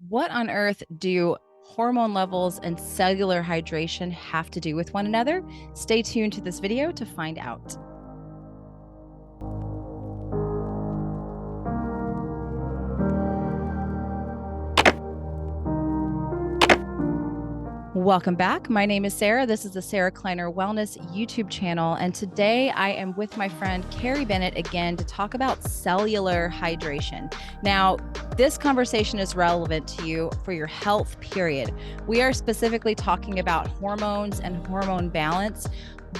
What on earth do hormone levels and cellular hydration have to do with one another? Stay tuned to this video to find out. Welcome back. My name is Sarah. This is the Sarah Kleiner Wellness YouTube channel. And today I am with my friend Carrie Bennett again to talk about cellular hydration. Now, this conversation is relevant to you for your health, period. We are specifically talking about hormones and hormone balance,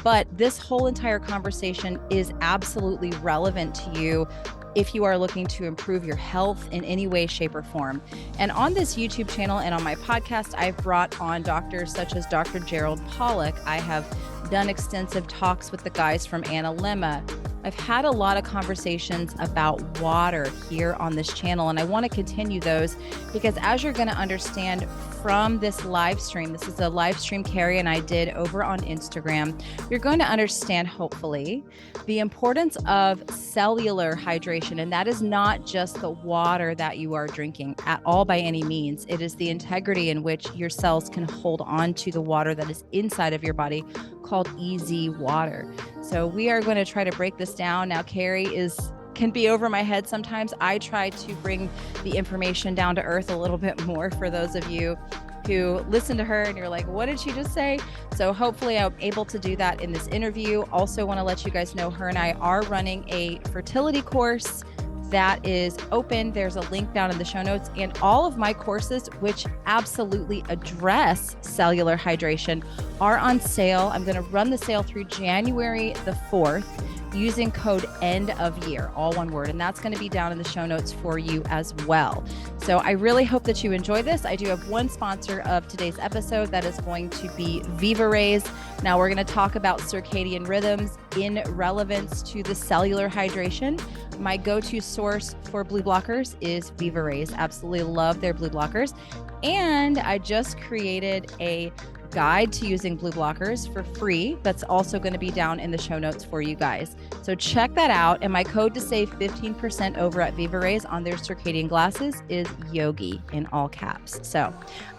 but this whole entire conversation is absolutely relevant to you if you are looking to improve your health in any way, shape, or form. And on this YouTube channel and on my podcast, I've brought on doctors such as Dr. Gerald Pollack. I have done extensive talks with the guys from Anna Lemma. I've had a lot of conversations about water here on this channel, and I want to continue those because as you're going to understand from this live stream, this is a live stream Carrie and I did over on Instagram, you're going to understand, hopefully, the importance of cellular hydration. And that is not just the water that you are drinking at all by any means. It is the integrity in which your cells can hold on to the water that is inside of your body, called easy water. So we are going to try to break this down. Now, Carrie can be over my head sometimes. I try to bring the information down to earth a little bit more for those of you who listen to her and you're like, what did she just say? So hopefully I'm able to do that in this interview. Also want to let you guys know her and I are running a fertility course that is open. There's a link down in the show notes, and all of my courses, which absolutely address cellular hydration, are on sale. I'm going to run the sale through January the 4th using code end of year, all one word. And that's going to be down in the show notes for you as well. So I really hope that you enjoy this. I do have one sponsor of today's episode. That is going to be Viva Rays. Now we're going to talk about circadian rhythms in relevance to the cellular hydration. My go-to source for blue blockers is Viva Rays. Absolutely love their blue blockers. And I just created a guide to using blue blockers for free. That's also going to be down in the show notes for you guys. So check that out. And my code to save 15% over at Viva Rays on their circadian glasses is Yogi in all caps. So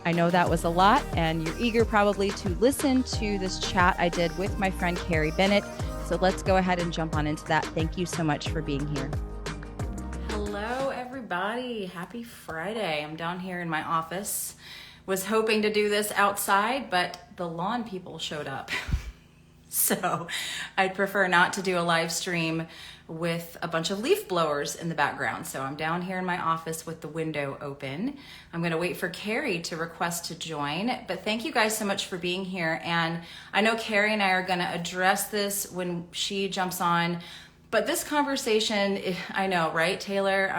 I know that was a lot, and you're eager probably to listen to this chat I did with my friend Carrie Bennett. So let's go ahead and jump on into that. Thank you so much for being here. Hello, everybody. Happy Friday. I'm down here in my office. Was hoping to do this outside, but the lawn people showed up. So I'd prefer not to do a live stream with a bunch of leaf blowers in the background. So I'm down here in my office with the window open. I'm gonna wait for Carrie to request to join, but thank you guys so much for being here. And I know Carrie and I are gonna address this when she jumps on. But this conversation, I know, right, Taylor?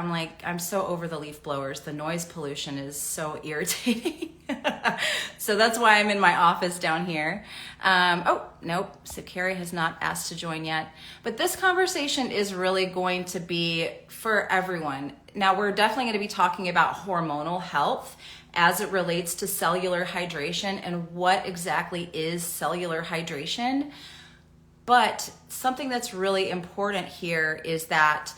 I'm so over the leaf blowers. The noise pollution is so irritating. So that's why I'm in my office down here. Oh, nope. So Carrie has not asked to join yet. But this conversation is really going to be for everyone. Now, we're definitely going to be talking about hormonal health as it relates to cellular hydration and what exactly is cellular hydration. But something that's really important here is that,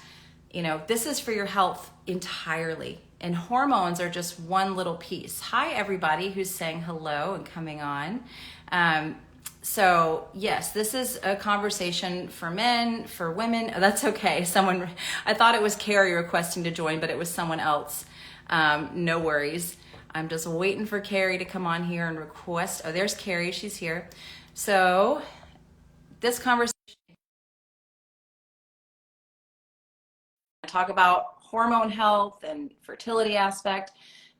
this is for your health entirely. And hormones are just one little piece. Hi, everybody who's saying hello and coming on. So yes, this is a conversation for men, for women. That's okay. I thought it was Carrie requesting to join, but it was someone else. No worries. I'm just waiting for Carrie to come on here and request. Oh, there's Carrie. She's here. So this conversation, I talk about hormone health and fertility aspect,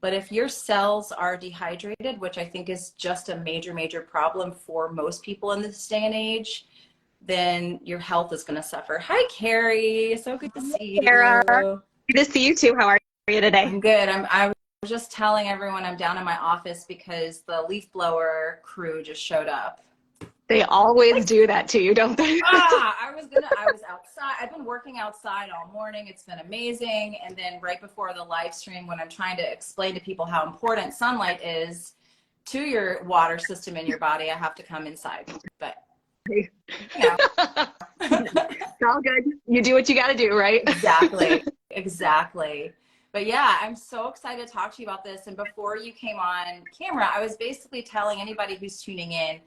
but if your cells are dehydrated, which I think is just a major, major problem for most people in this day and age, then your health is going to suffer. Hi, Carrie. So good to see you. Sarah. Good to see you too. How are you today? I'm good. I was just telling everyone I'm down in my office because the leaf blower crew just showed up. They always do that to you, don't they? I was outside. I've been working outside all morning. It's been amazing. And then right before the live stream, when I'm trying to explain to people how important sunlight is to your water system in your body, I have to come inside. But, It's all good. You do what you got to do, right? Exactly. But yeah, I'm so excited to talk to you about this. And before you came on camera, I was basically telling anybody who's tuning in,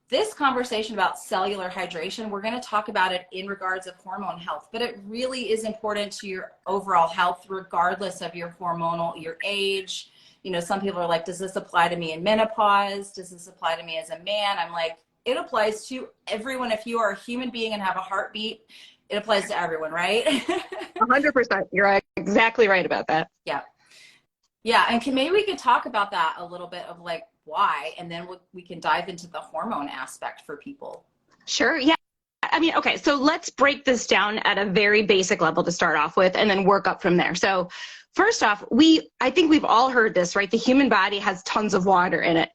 this conversation about cellular hydration, we're going to talk about it in regards of hormone health, but it really is important to your overall health, regardless of your hormonal, your age. You know, some people are like, does this apply to me in menopause? Does this apply to me as a man? I'm like, it applies to everyone. If you are a human being and have a heartbeat, it applies to everyone, right? 100%. You're exactly right about that. Yeah. Yeah. And maybe we could talk about that a little bit of like why, and then we can dive into the hormone aspect for people. Sure. Yeah. I mean, okay, so let's break this down at a very basic level to start off with and then work up from there. So first off, I think we've all heard this, right? The human body has tons of water in it.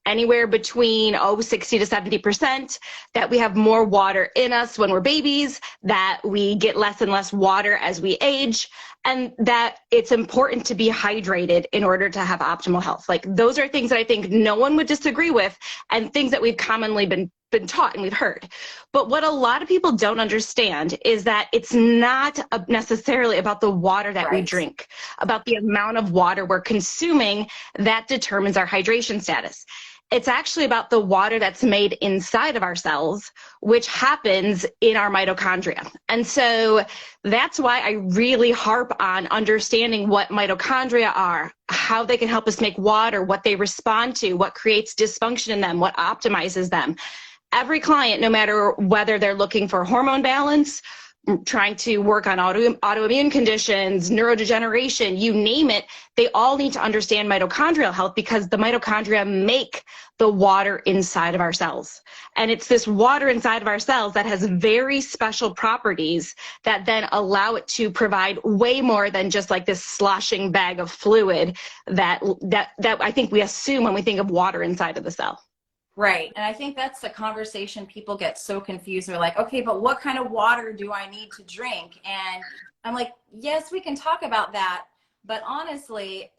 Anywhere between 60 to 70%, that we have more water in us when we're babies, that we get less and less water as we age, and that it's important to be hydrated in order to have optimal health. Like, those are things that I think no one would disagree with, and things that we've commonly been taught and we've heard. But what a lot of people don't understand is that it's not necessarily about the water that we drink, about the amount of water we're consuming that determines our hydration status. It's actually about the water that's made inside of our cells, which happens in our mitochondria. And so that's why I really harp on understanding what mitochondria are, how they can help us make water, what they respond to, what creates dysfunction in them, what optimizes them. Every client, no matter whether they're looking for hormone balance, trying to work on autoimmune conditions, neurodegeneration, you name it, they all need to understand mitochondrial health, because the mitochondria make the water inside of our cells. And it's this water inside of our cells that has very special properties that then allow it to provide way more than just like this sloshing bag of fluid that I think we assume when we think of water inside of the cell. Right. And I think that's the conversation people get so confused. They're like, okay, but what kind of water do I need to drink? And I'm like, yes, we can talk about that. But honestly,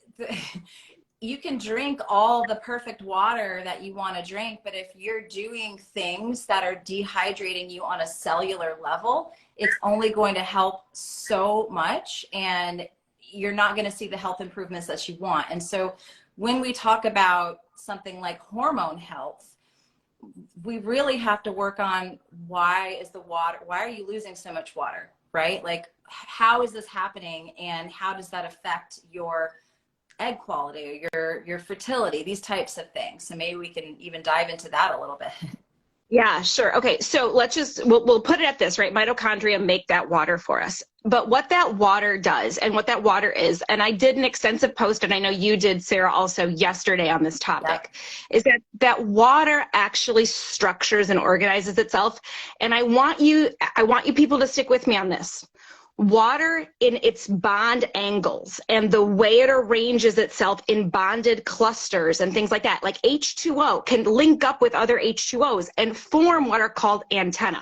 you can drink all the perfect water that you want to drink. But if you're doing things that are dehydrating you on a cellular level, it's only going to help so much. And you're not going to see the health improvements that you want. And so when we talk about something like hormone health, we really have to work on why are you losing so much water, right? Like, how is this happening, and how does that affect your egg quality, your fertility, these types of things? So maybe we can even dive into that a little bit. Yeah, sure. Okay, so we'll put it at this, right? Mitochondria make that water for us. But what that water does and what that water is, and I did an extensive post, and I know you did, Sarah, also yesterday on this topic, is that water actually structures and organizes itself. And I want you people to stick with me on this. Water in its bond angles and the way it arranges itself in bonded clusters and things like that, like H2O can link up with other H2Os and form what are called antennae.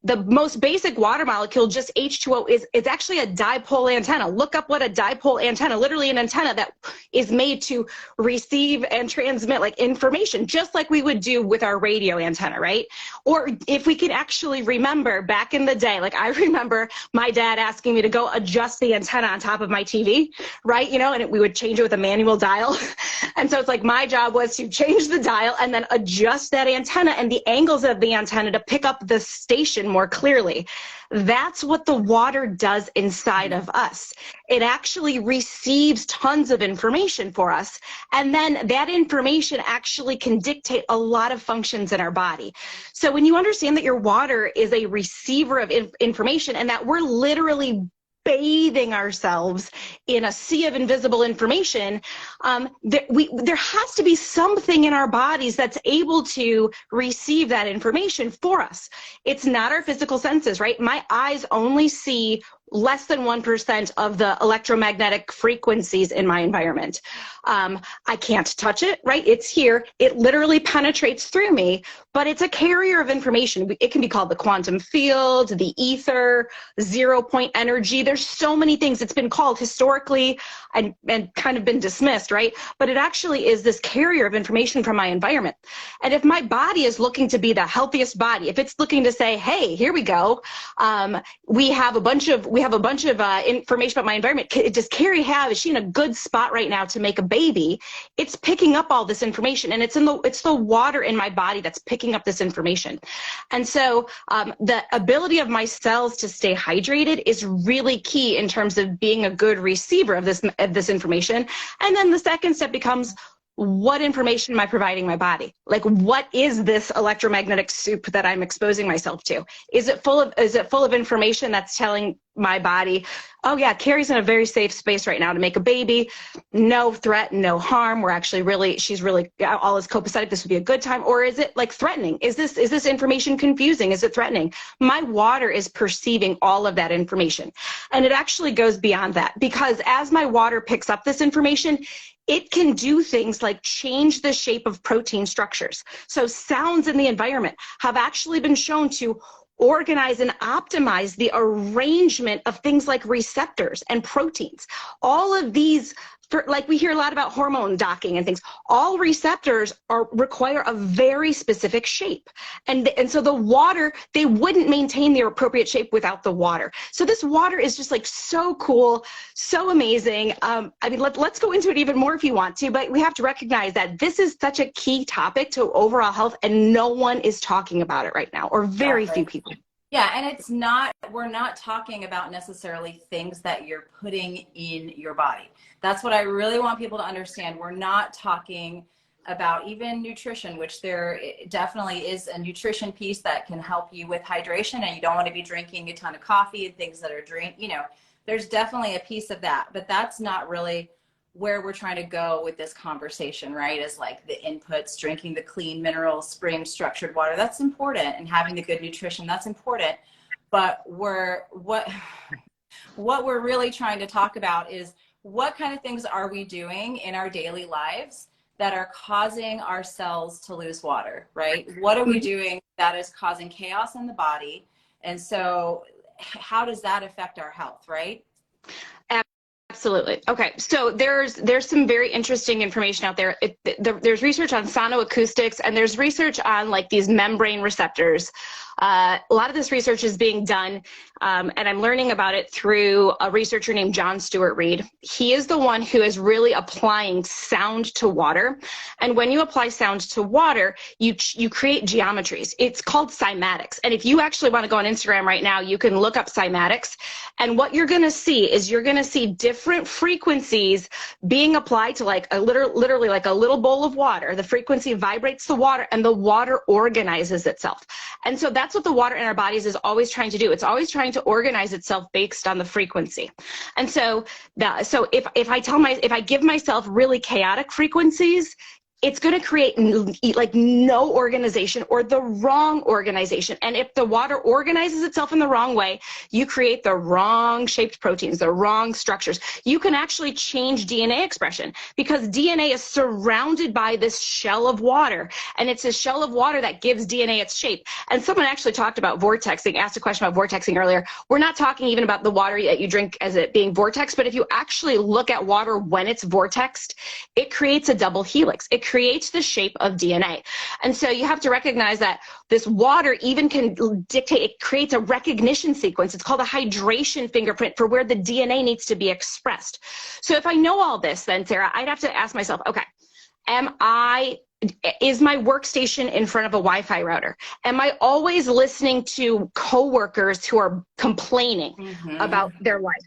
The most basic water molecule, just H2O, it's actually a dipole antenna. Look up what a dipole antenna, literally an antenna that is made to receive and transmit like information, just like we would do with our radio antenna, right? Or if we can actually remember back in the day, like I remember my dad asking me to go adjust the antenna on top of my TV, right? You know, and we would change it with a manual dial. And so it's like my job was to change the dial and then adjust that antenna and the angles of the antenna to pick up the station more clearly. That's what the water does inside of us. It actually receives tons of information for us, and then that information actually can dictate a lot of functions in our body. So when you understand that your water is a receiver of information, and that we're literally bathing ourselves in a sea of invisible information, there has to be something in our bodies that's able to receive that information for us. It's not our physical senses, right? My eyes only see less than 1% of the electromagnetic frequencies in my environment. I can't touch it, right? It's here. It literally penetrates through me, but it's a carrier of information. It can be called the quantum field, the ether, 0-point energy. There's so many things it's been called historically and kind of been dismissed, right? But it actually is this carrier of information from my environment. And if my body is looking to be the healthiest body, if it's looking to say, hey, here we go, we have a bunch of we have a bunch of information about my environment. Does Carrie is she in a good spot right now to make a baby? It's picking up all this information, and it's the water in my body that's picking up this information. And so the ability of my cells to stay hydrated is really key in terms of being a good receiver of this information. And then the second step becomes, what information am I providing my body? Like, what is this electromagnetic soup that I'm exposing myself to? Is it full of information that's telling my body, oh yeah, Carrie's in a very safe space right now to make a baby, no threat, no harm, she's really all is copacetic, this would be a good time? Or is it like threatening? Is this information confusing? Is it threatening? My water is perceiving all of that information. And it actually goes beyond that, because as my water picks up this information, it can do things like change the shape of protein structures. So sounds in the environment have actually been shown to organize and optimize the arrangement of things like receptors and proteins. All of these, like we hear a lot about hormone docking and things, all receptors require a very specific shape. And so the water, they wouldn't maintain their appropriate shape without the water. So this water is just like so cool, so amazing. I mean, let's go into it even more if you want to, but we have to recognize that this is such a key topic to overall health, and no one is talking about it right now, or very few people. Yeah, and we're not talking about necessarily things that you're putting in your body. That's what I really want people to understand. We're not talking about even nutrition, which there definitely is a nutrition piece that can help you with hydration, and you don't want to be drinking a ton of coffee and things that are there's definitely a piece of that, but that's not really where we're trying to go with this conversation, right? Is like the inputs, drinking the clean mineral spring structured water. That's important, and having the good nutrition, that's important. But what we're really trying to talk about is, what kind of things are we doing in our daily lives that are causing our cells to lose water, right? What are we doing that is causing chaos in the body? And so how does that affect our health, right? Absolutely. Okay, so there's some very interesting information out there. There's research on sonoacoustics, and there's research on like these membrane receptors. A lot of this research is being done, and I'm learning about it through a researcher named John Stewart Reed. He is the one who is really applying sound to water. And when you apply sound to water, you create geometries. It's called cymatics. And if you actually want to go on Instagram right now, you can look up cymatics. And what you're going to see is different frequencies being applied to like literally like a little bowl of water. The frequency vibrates the water, and the water organizes itself. And so that's what the water in our bodies is always trying to do. It's always trying to organize itself based on the frequency. And so if I give myself really chaotic frequencies, it's going to create like no organization or the wrong organization. And if the water organizes itself in the wrong way, you create the wrong shaped proteins, the wrong structures. You can actually change DNA expression, because DNA is surrounded by this shell of water, and it's a shell of water that gives DNA its shape. And someone actually talked about vortexing, asked a question about vortexing earlier. We're not talking even about the water that you drink as it being vortex, but if you actually look at water when it's vortexed, it creates a double helix. It creates the shape of DNA. And so you have to recognize that this water even can dictate, it creates a recognition sequence. It's called a hydration fingerprint for where the DNA needs to be expressed. So if I know all this, then Sarah, I'd have to ask myself, okay, is my workstation in front of a Wi-Fi router? Am I always listening to coworkers who are complaining about their life?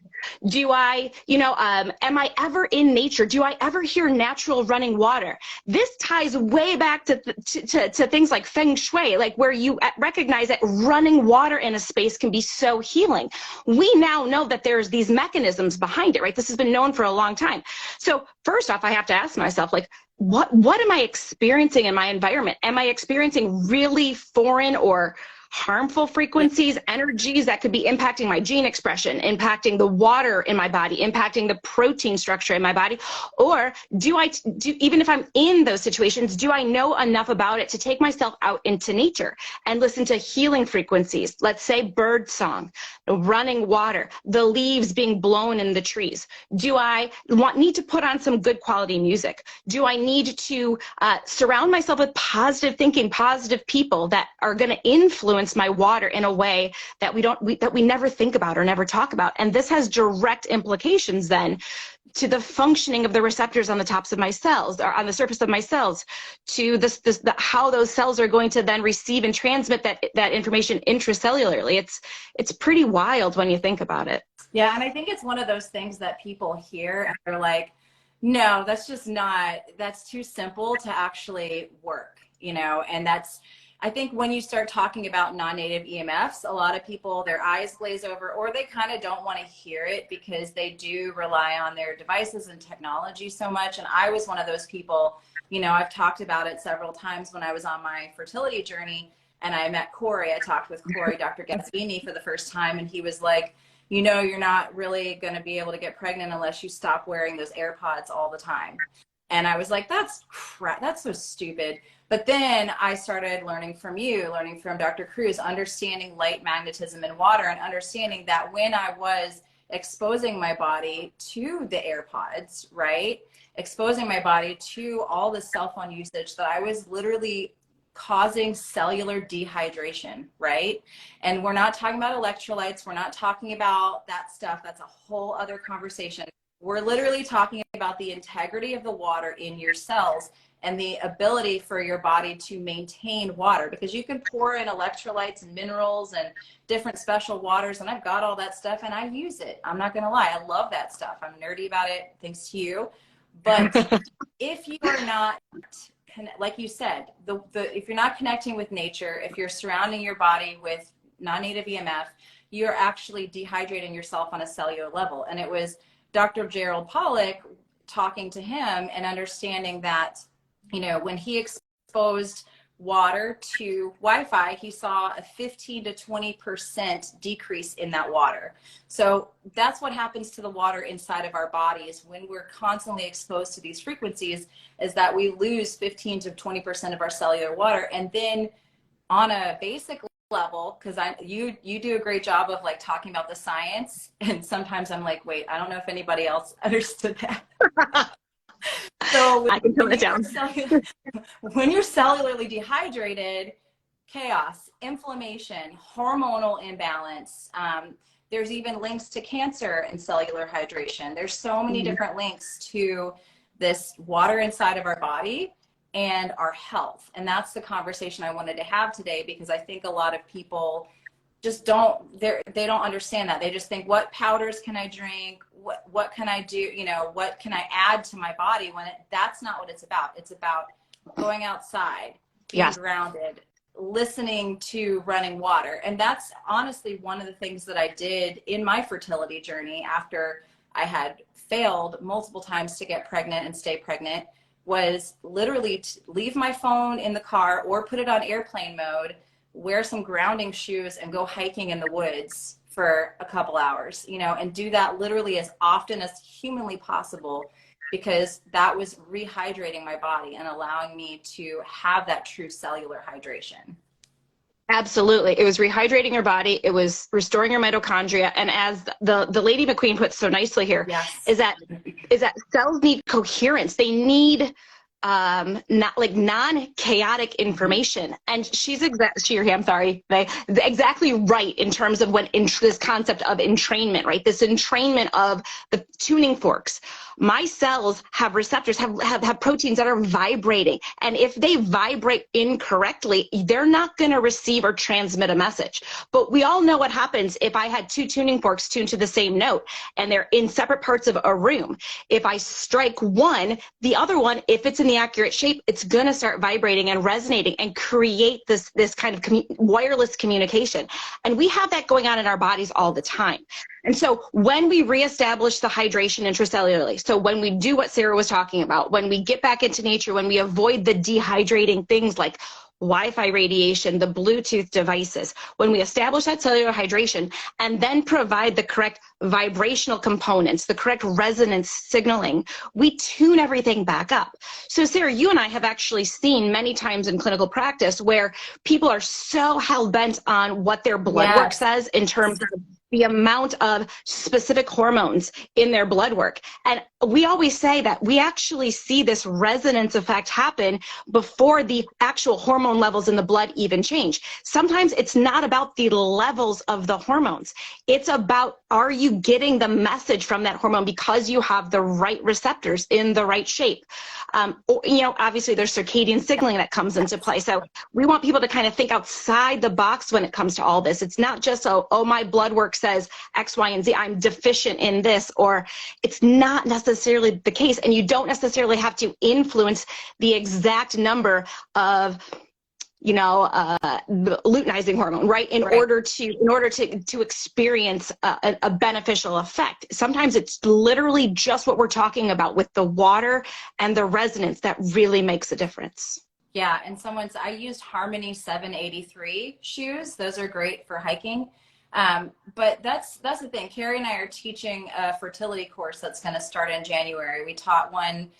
Do I, am I ever in nature? Do I ever hear natural running water? This ties way back to things like feng shui, like where you recognize that running water in a space can be so healing. We now know that there's these mechanisms behind it, right? This has been known for a long time. So first off, I have to ask myself, like, what am I experiencing in my environment? Am I experiencing really foreign or harmful frequencies, energies that could be impacting my gene expression, impacting the water in my body, impacting the protein structure in my body? Or even if I'm in those situations, do I know enough about it to take myself out into nature and listen to healing frequencies? Let's say bird song, running water, the leaves being blown in the trees. Do I need to put on some good quality music? Do I need to surround myself with positive thinking, positive people that are going to influence influence my water in a way that we never think about or never talk about. And this has direct implications then to the functioning of the receptors on the tops of my cells, or on the surface of my cells, to how those cells are going to then receive and transmit that information intracellularly. It's pretty wild when you think about it. Yeah, and I think it's one of those things that people hear and they're like, no, that's too simple to actually work, and I think when you start talking about non-native EMFs, a lot of people, their eyes glaze over, or they kind of don't want to hear it because they do rely on their devices and technology so much. And I was one of those people, I've talked about it several times when I was on my fertility journey and I met Corey. I talked with Corey, Dr. Gazzini, for the first time, and he was like, you're not really going to be able to get pregnant unless you stop wearing those AirPods all the time. And I was like, that's crap. That's so stupid. But then I started learning from you, learning from Dr. Cruz, understanding light magnetism in water, and understanding that when I was exposing my body to the AirPods, right? Exposing my body to all the cell phone usage, that I was literally causing cellular dehydration, right? And we're not talking about electrolytes. We're not talking about that stuff. That's a whole other conversation. We're literally talking about the integrity of the water in your cells and the ability for your body to maintain water, because you can pour in electrolytes and minerals and different special waters, and I've got all that stuff and I use it. I'm not gonna lie, I love that stuff. I'm nerdy about it, thanks to you. But if you are not, like you said, if you're not connecting with nature, if you're surrounding your body with non-native EMF, you're actually dehydrating yourself on a cellular level. And it was Dr. Gerald Pollack, talking to him and understanding that, when he exposed water to Wi-Fi, he saw a 15 to 20% decrease in that water. So that's what happens to the water inside of our bodies when we're constantly exposed to these frequencies, is that we lose 15 to 20% of our cellular water. And then on a basic level, because you do a great job of like talking about the science, and sometimes I'm like, wait, I don't know if anybody else understood that. So I can tone it down. When you're cellularly dehydrated, chaos, inflammation, hormonal imbalance. There's even links to cancer and cellular hydration. There's so many different links to this water inside of our body and our health. And that's the conversation I wanted to have today, because I think a lot of people just they don't understand that. They just think, what powders can I drink? What can I do? What can I add to my body, when that's not what it's about. It's about going outside, being grounded, listening to running water. And that's honestly one of the things that I did in my fertility journey after I had failed multiple times to get pregnant and stay pregnant, was literally to leave my phone in the car or put it on airplane mode, wear some grounding shoes, and go hiking in the woods for a couple hours, and do that literally as often as humanly possible, because that was rehydrating my body and allowing me to have that true cellular hydration. Absolutely. It was rehydrating your body. It was restoring your mitochondria. And as the Lady McQueen puts so nicely here, is that cells need coherence. They need not like non-chaotic information. And exactly right in terms of when this concept of entrainment, right? This entrainment of the tuning forks. My cells have receptors, have proteins that are vibrating. And if they vibrate incorrectly, they're not going to receive or transmit a message. But we all know what happens if I had two tuning forks tuned to the same note and they're in separate parts of a room. If I strike one, the other one, if it's in the accurate shape, it's going to start vibrating and resonating and create this kind of wireless communication. And we have that going on in our bodies all the time. And so when we reestablish the hydration intracellularly, so when we do what Sarah was talking about, when we get back into nature, when we avoid the dehydrating things like Wi-Fi radiation, the Bluetooth devices, when we establish that cellular hydration and then provide the correct vibrational components, the correct resonance signaling, we tune everything back up. So Sarah, you and I have actually seen many times in clinical practice where people are so hell-bent on what their blood work says in terms of the amount of specific hormones in their blood work. And we always say that we actually see this resonance effect happen before the actual hormone levels in the blood even change. Sometimes it's not about the levels of the hormones. It's about, are you getting the message from that hormone because you have the right receptors in the right shape? Obviously there's circadian signaling that comes into play. So we want people to kind of think outside the box when it comes to all this. It's not just, oh, my blood work says X, Y, and Z, I'm deficient in this, or it's not necessarily the case. And you don't necessarily have to influence the exact number of the luteinizing hormone, right? In order to experience a beneficial effect. Sometimes it's literally just what we're talking about with the water and the resonance that really makes a difference. Yeah, and I used Harmony 783 shoes. Those are great for hiking. But that's the thing. Carrie and I are teaching a fertility course that's going to start in January. We taught one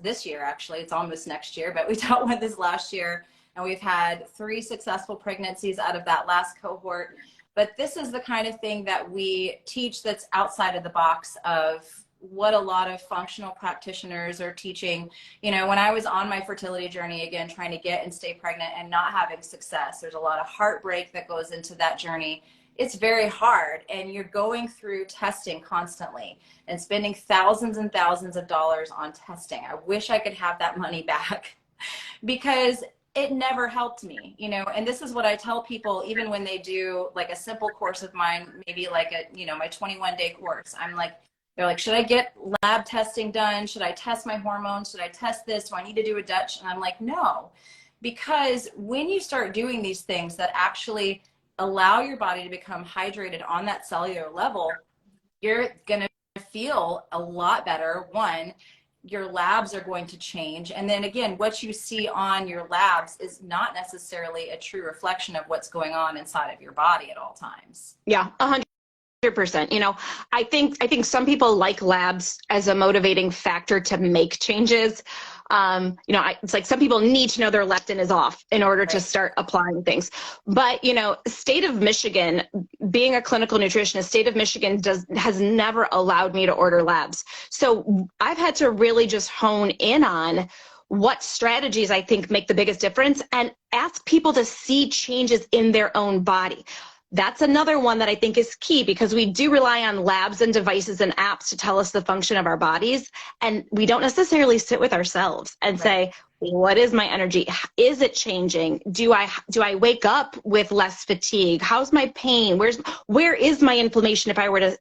this year, actually. It's almost next year, but we taught one this last year. And we've had 3 successful pregnancies out of that last cohort. But this is the kind of thing that we teach that's outside of the box of what a lot of functional practitioners are teaching. When I was on my fertility journey, again, trying to get and stay pregnant and not having success, there's a lot of heartbreak that goes into that journey. It's very hard, and you're going through testing constantly and spending thousands and thousands of dollars on testing. I wish I could have that money back because it never helped me, and this is what I tell people, even when they do like a simple course of mine, maybe like my 21-day course. They're like, should I get lab testing done? Should I test my hormones? Should I test this? Do I need to do a Dutch? And I'm like, no, because when you start doing these things that actually allow your body to become hydrated on that cellular level, you're going to feel a lot better. One, your labs are going to change. And then again, what you see on your labs is not necessarily a true reflection of what's going on inside of your body at all times. Yeah, 100%. I think some people like labs as a motivating factor to make changes. It's like some people need to know their leptin is off in order to start applying things. But, state of Michigan, being a clinical nutritionist, state of Michigan has never allowed me to order labs. So I've had to really just hone in on what strategies I think make the biggest difference and ask people to see changes in their own body. That's another one that I think is key, because we do rely on labs and devices and apps to tell us the function of our bodies. And we don't necessarily sit with ourselves and say, what is my energy? Is it changing? Do I wake up with less fatigue? How's my pain? Where is my inflammation if I were to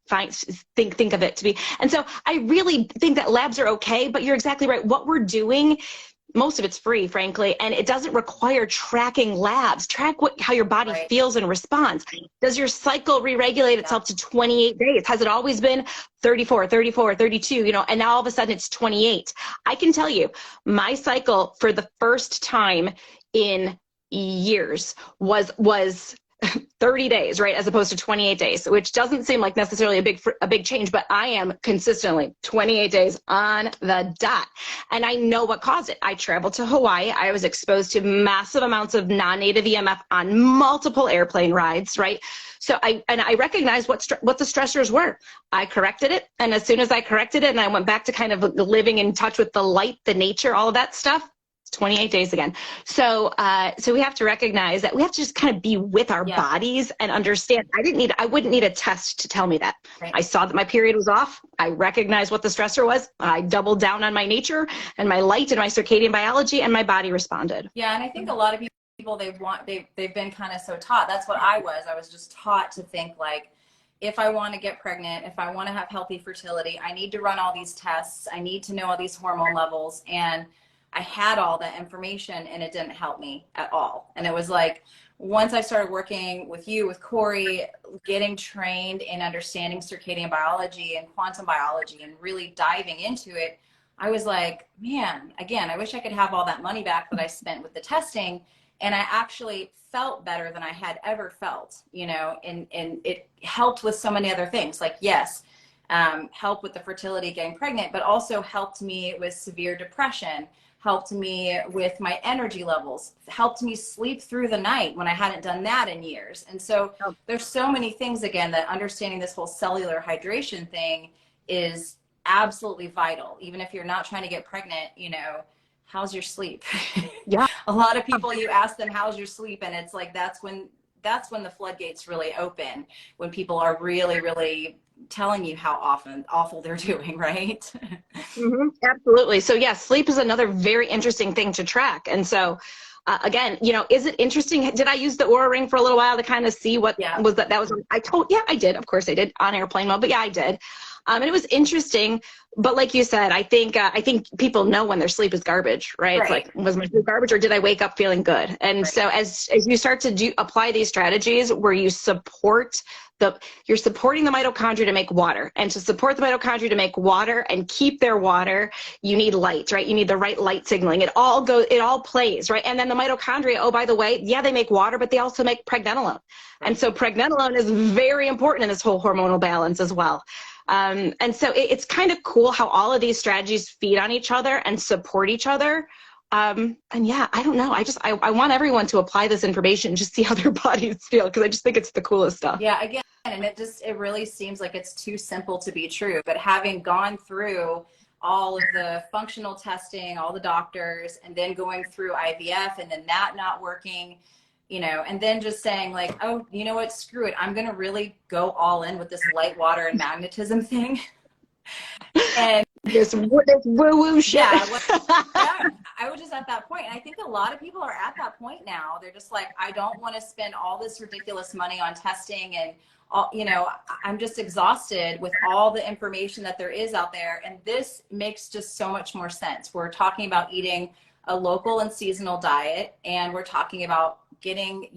think of it to be? And so I really think that labs are okay, but you're exactly right. What we're doing, most of it's free, frankly, and it doesn't require tracking labs. Track how your body feels and responds. Does your cycle re-regulate itself to 28 days? Has it always been 34, 32, and now all of a sudden it's 28? I can tell you, my cycle for the first time in years was 30 days, right, as opposed to 28 days, which doesn't seem like necessarily a big change, but I am consistently 28 days on the dot. And I know what caused it. I traveled to Hawaii. I was exposed to massive amounts of non-native EMF on multiple airplane rides, right? So I recognized what the stressors were. I corrected it. And as soon as I corrected it and I went back to kind of living in touch with the light, the nature, all of that stuff, 28 days again. So we have to recognize that we have to just kind of be with our bodies and understand. I wouldn't need a test to tell me that. Right. I saw that my period was off. I recognized what the stressor was. I doubled down on my nature and my light and my circadian biology, and my body responded. Yeah. And I think a lot of people, they've been kind of so taught. That's what I was just taught to think like, if I want to get pregnant, if I want to have healthy fertility, I need to run all these tests. I need to know all these hormone levels. And I had all that information and it didn't help me at all. And it was like, once I started working with you, with Corey, getting trained in understanding circadian biology and quantum biology and really diving into it, I was like, man, again, I wish I could have all that money back that I spent with the testing. And I actually felt better than I had ever felt, and it helped with so many other things. Like, yes, help with the fertility, getting pregnant, but also helped me with severe depression, helped me with my energy levels, helped me sleep through the night when I hadn't done that in years. And so there's so many things, again, that understanding this whole cellular hydration thing is absolutely vital. Even if you're not trying to get pregnant, you know, how's your sleep? Yeah. A lot of people, you ask them, how's your sleep? And it's like, that's when the floodgates really open, when people are really, really telling you how awful they're doing, right? Absolutely. So yeah, sleep is another very interesting thing to track. And so again, you know, is it interesting? Did I use the Oura Ring for a little while to kind of see what was that? That was, yeah, I did. Of course I did, on airplane mode, but yeah, I did. And it was interesting, but like you said, I think people know when their sleep is garbage, right? It's like, was my sleep garbage, or did I wake up feeling good? And so as you start to apply these strategies where you you're supporting the mitochondria to make water, and to support the mitochondria to make water and keep their water, you need light, right? You need the right light signaling. It all plays, right? And then the mitochondria, oh, by the way, yeah, they make water, but they also make pregnenolone. And so pregnenolone is very important in this whole hormonal balance as well. And so it's kind of cool how all of these strategies feed on each other and support each other. And yeah, I don't know. I want everyone to apply this information and just see how their bodies feel, because I just think it's the coolest stuff. Yeah, again, and it really seems like it's too simple to be true. But having gone through all of the functional testing, all the doctors, and then going through IVF and then that not working, you know, and then just saying like, oh, you know what, screw it, I'm going to really go all in with this light water and magnetism thing. And this woo-woo shit. Yeah, I was just at that point. And I think a lot of people are at that point now. They're just like, I don't want to spend all this ridiculous money on testing, and all, you know, I'm just exhausted with all the information that there is out there. And this makes just so much more sense. We're talking about eating a local and seasonal diet, and we're talking about getting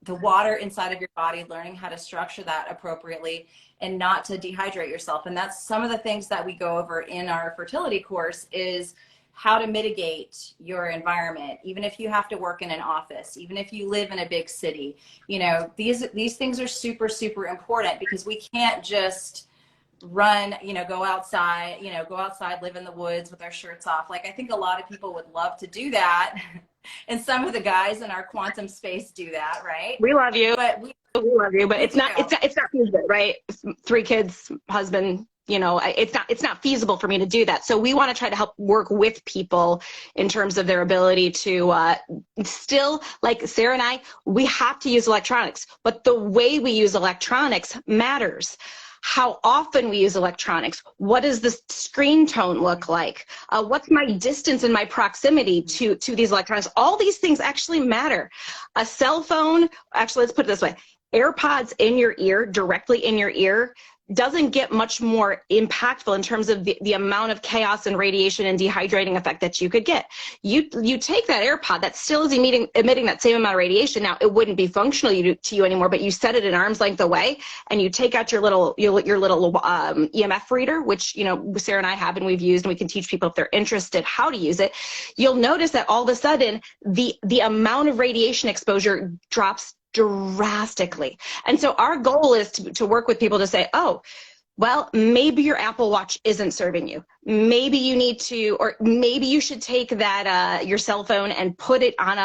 the water inside of your body, learning how to structure that appropriately and not to dehydrate yourself. And that's some of the things that we go over in our fertility course, is how to mitigate your environment, even if you have to work in an office, even if you live in a big city. You know, these things are super, super important, because we can't just run, you know, go outside, live in the woods with our shirts off. Like, I think a lot of people would love to do that. And some of the guys in our quantum space do that, right? We love you. But we love you, but it's not feasible, right? 3 kids, husband, you know, it's not feasible for me to do that. So we want to try to help work with people in terms of their ability to still, like Sarah and I, we have to use electronics, but the way we use electronics matters. How often we use electronics, what does the screen tone look like, what's my distance and my proximity to these electronics. All these things actually matter. A cell phone, actually, let's put it this way, AirPods in your ear, directly in your ear, doesn't get much more impactful in terms of the amount of chaos and radiation and dehydrating effect that you could get. You take that AirPod that still is emitting that same amount of radiation. Now, it wouldn't be functional to you anymore, but you set it an arm's length away, and you take out your little EMF reader, which, you know, Sarah and I have, and we've used, and we can teach people if they're interested how to use it. You'll notice that all of a sudden the amount of radiation exposure drops drastically. And so our goal is to work with people to say, oh, well, maybe your Apple Watch isn't serving you. Maybe you need to, or maybe you should take that your cell phone and put it on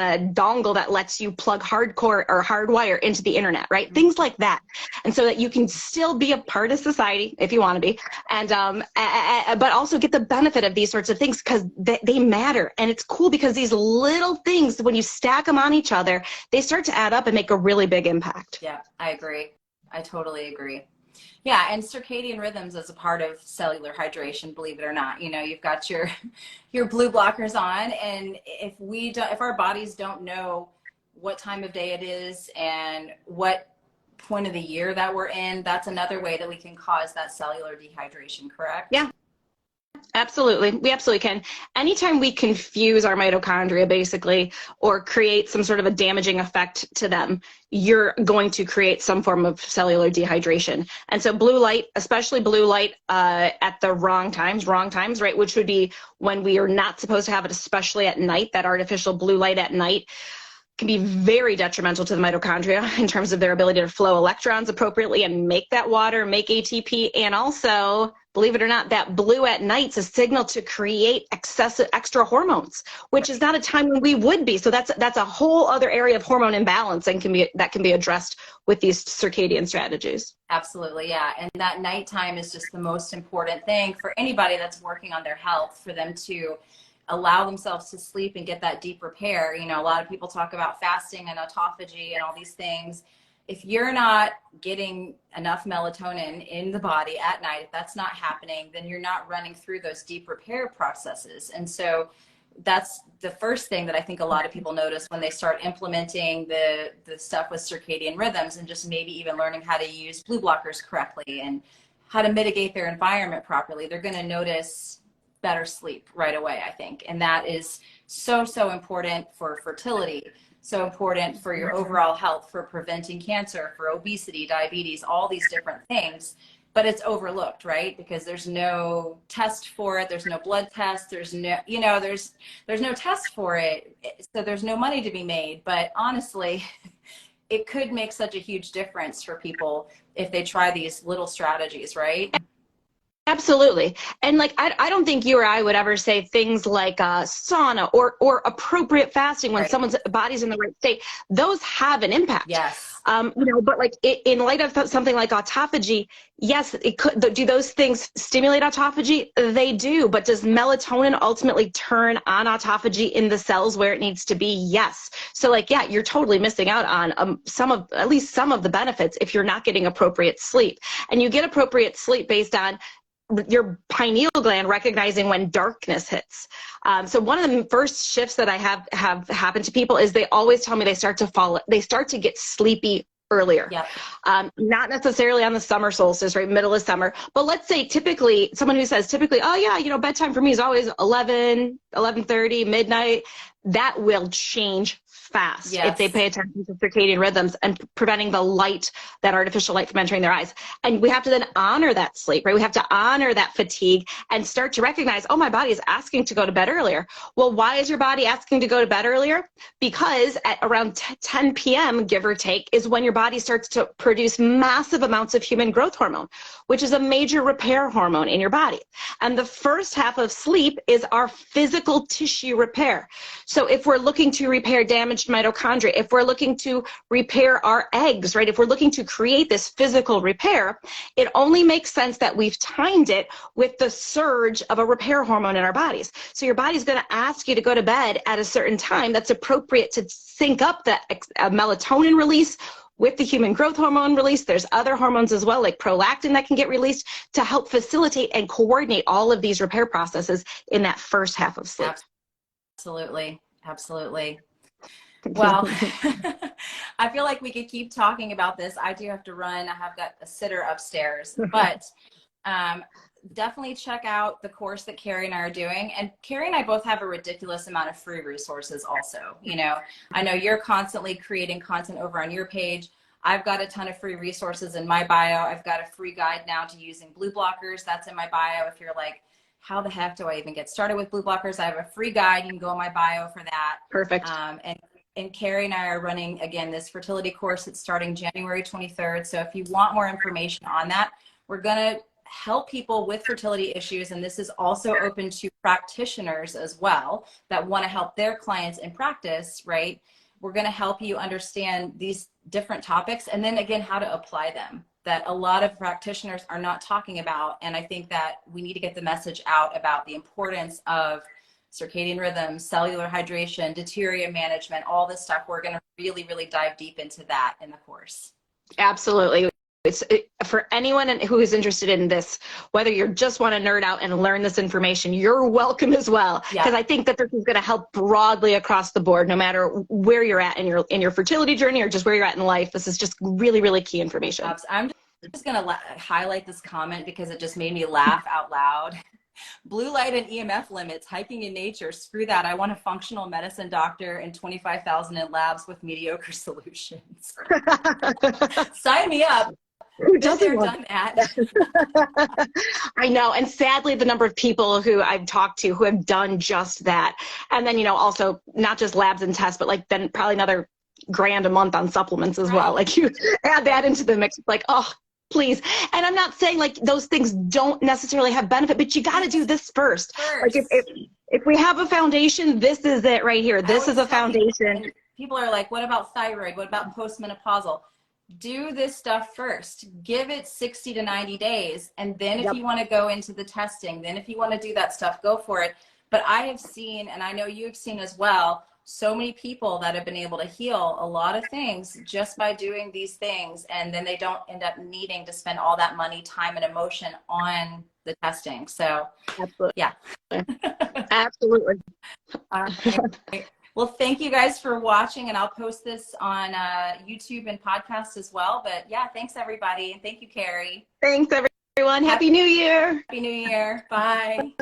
a dongle that lets you plug hardcore or hardwire into the internet, right? Things like that. And so that you can still be a part of society if you want to be, and but also get the benefit of these sorts of things, because they matter. And it's cool because these little things, when you stack them on each other, they start to add up and make a really big impact. Yeah, I agree. I totally agree. Yeah, and circadian rhythms is a part of cellular hydration, believe it or not. You know, you've got your blue blockers on, and if our bodies don't know what time of day it is and what point of the year that we're in, that's another way that we can cause that cellular dehydration, correct? Yeah. Absolutely. We absolutely can. Anytime we confuse our mitochondria, basically, or create some sort of a damaging effect to them, you're going to create some form of cellular dehydration. And so blue light, especially blue light at the wrong times, right? Which would be when we are not supposed to have it, especially at night, that artificial blue light at night. can be very detrimental to the mitochondria in terms of their ability to flow electrons appropriately and make that water, make ATP. And also, believe it or not, that blue at night's a signal to create excessive extra hormones, which is not a time when we would be. So that's a whole other area of hormone imbalance and that can be addressed with these circadian strategies. Absolutely, yeah. And that nighttime is just the most important thing for anybody that's working on their health, for them to allow themselves to sleep and get that deep repair. You know, a lot of people talk about fasting and autophagy and all these things. If you're not getting enough melatonin in the body at night, if that's not happening, then you're not running through those deep repair processes. And so that's the first thing that I think a lot of people notice when they start implementing the stuff with circadian rhythms, and just maybe even learning how to use blue blockers correctly and how to mitigate their environment properly. They're going to notice better sleep right away, I think. And that is so, so important for fertility, so important for your overall health, for preventing cancer, for obesity, diabetes, all these different things. But it's overlooked, right? Because there's no test for it. There's no blood test. There's no, you know, there's no test for it. So there's no money to be made. But honestly, it could make such a huge difference for people if they try these little strategies, right? Absolutely. And like, I don't think you or I would ever say things like sauna or appropriate fasting when someone's body's in the right state. Those have an impact. Yes. You know, but like in light of something like autophagy, yes, it could. Do those things stimulate autophagy? They do. But does melatonin ultimately turn on autophagy in the cells where it needs to be? Yes. So like, yeah, you're totally missing out on at least some of the benefits if you're not getting appropriate sleep. And you get appropriate sleep based on your pineal gland recognizing when darkness hits. So one of the first shifts that I have happened to people is they always tell me they start to get sleepy earlier. Yep. Not necessarily on the summer solstice, right? Middle of summer. But let's say someone who says typically, oh yeah, you know, bedtime for me is always 11:30, midnight. That will change fast if they pay attention to circadian rhythms and preventing the light, that artificial light, from entering their eyes. And we have to then honor that sleep, right? We have to honor that fatigue and start to recognize, oh, my body is asking to go to bed earlier. Well, why is your body asking to go to bed earlier? Because at around 10 p.m., give or take, is when your body starts to produce massive amounts of human growth hormone, which is a major repair hormone in your body. And the first half of sleep is our physical tissue repair. So if we're looking to repair damaged mitochondria, if we're looking to repair our eggs, right? If we're looking to create this physical repair, it only makes sense that we've timed it with the surge of a repair hormone in our bodies. So your body's going to ask you to go to bed at a certain time that's appropriate to sync up the melatonin release with the human growth hormone release. There's other hormones as well, like prolactin, that can get released to help facilitate and coordinate all of these repair processes in that first half of sleep. Absolutely. Absolutely. Well, I feel like we could keep talking about this. I do have to run. I have got a sitter upstairs, but definitely check out the course that Carrie and I are doing. And Carrie and I both have a ridiculous amount of free resources also. You know, I know you're constantly creating content over on your page. I've got a ton of free resources in my bio. I've got a free guide now to using blue blockers. That's in my bio. If you're like, how the heck do I even get started with blue blockers? I have a free guide. You can go on my bio for that. Perfect. And Carrie and I are running, again, this fertility course that's starting January 23rd. So if you want more information on that, we're going to help people with fertility issues. And this is also open to practitioners as well that want to help their clients in practice, right? We're going to help you understand these different topics, and then again, how to apply them, that a lot of practitioners are not talking about. And I think that we need to get the message out about the importance of circadian rhythms, cellular hydration, deuterium management, all this stuff. We're going to really, really dive deep into that in the course. Absolutely. For anyone who is interested in this, whether you just want to nerd out and learn this information, you're welcome as well. Because I think that this is going to help broadly across the board, no matter where you're at in your fertility journey or just where you're at in life. This is just really, really key information. I'm just going to highlight this comment because it just made me laugh out loud. Blue light and EMF limits, hiking in nature, screw that. I want a functional medicine doctor and 25,000 in labs with mediocre solutions. Sign me up. Who doesn't done that? I know. And sadly, the number of people who I've talked to who have done just that. And then, also not just labs and tests, but like then probably another grand a month on supplements as well. Like you add that into the mix, like, oh, please. And I'm not saying like those things don't necessarily have benefit, but you got to do this first. Like if we have a foundation, this is it right here. This is a foundation. People are like, what about thyroid? What about postmenopausal? Do this stuff first. Give it 60 to 90 days. And then if you want to go into the testing, then if you want to do that stuff, go for it. But I have seen, and I know you've seen as well, so many people that have been able to heal a lot of things just by doing these things. And then they don't end up needing to spend all that money, time, and emotion on the testing. So, absolutely. Yeah. Absolutely. Well, thank you guys for watching, and I'll post this on YouTube and podcast as well. But yeah, thanks everybody. And thank you, Carrie. Thanks everyone. Happy New Year. Happy New Year. Bye.